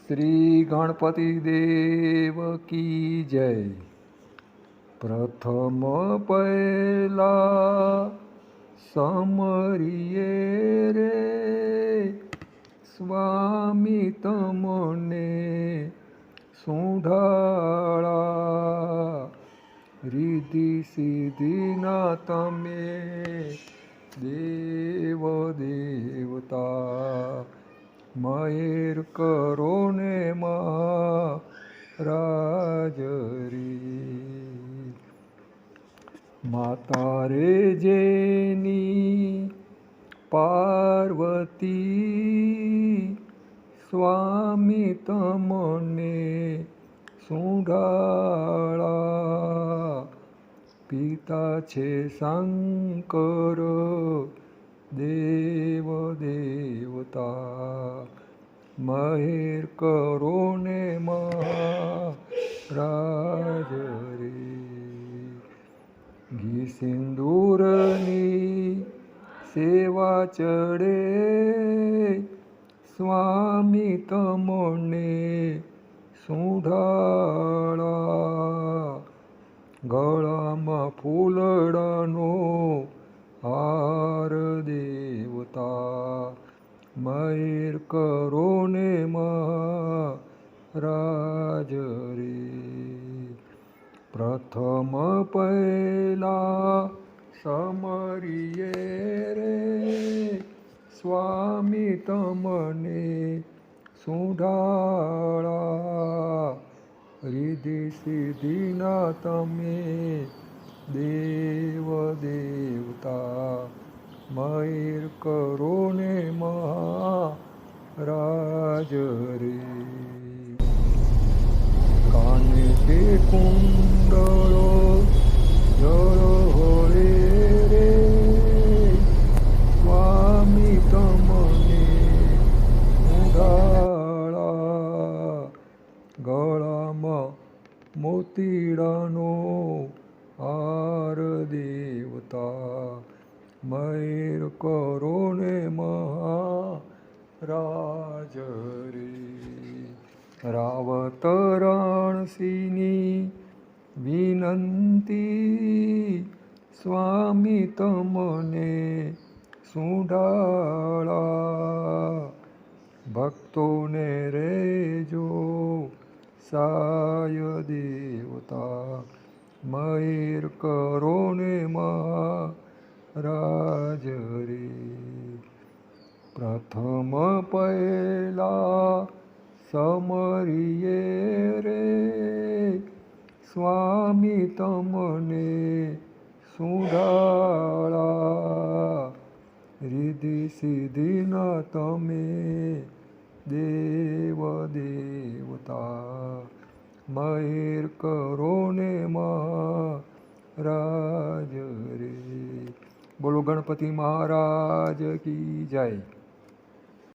શ્રી ગણપતિ દેવ કી જય। પ્રથમ પહેલા સમરીએ રે સ્વામી તમને સુંઢાળા, રિદ્ધિ સિદ્ધિના તમે દેવ દેવતા, મહેર કરો ને મહારાજ રે। માતા રે જેની પાર્વતી, સ્વામી તમને સુંઢાળા, પિતા છે શંકર દેવ દેવતા, મહેર કરો ને મહારાજ રે। ઘી સિંદૂરની સેવા ચડે સ્વામી તમને સુંઢાળા, ગળામાં ફૂલડાનો હાર દેવતા, મહેર કરો ને મહારાજ રે। પ્રથમ પહેલા સમરીએ રે સ્વામી તમને સુંઢાળા, રિદ્ધિ સિદ્ધિના તમે દેવ દેવતા, મહેર કરો ને મહારાજ રે। કાને તે કુંડળો જળ હોળે રે સ્વામી તમને સુંઢાળા, ગળામાં મોતીડાનો હાર દેવતા, મહેર કરો ને મહારાજ રે। રાવત રણસિંહની વિનંતી, સ્વામી તમને સુંઢાળા, ભક્તોને રેજો સાય દેવતા, મહેર કરો ને મહારાજ રે। પ્રથમ પહેલા સમરીએ રે સ્વામી તમને સુંઢાળા, રિદ્ધિ સિદ્ધિના તમે દેવ દેવતા, મહેર કરો ને મહારાજ રે। બોલો ગણપતિ મહારાજ કી જય।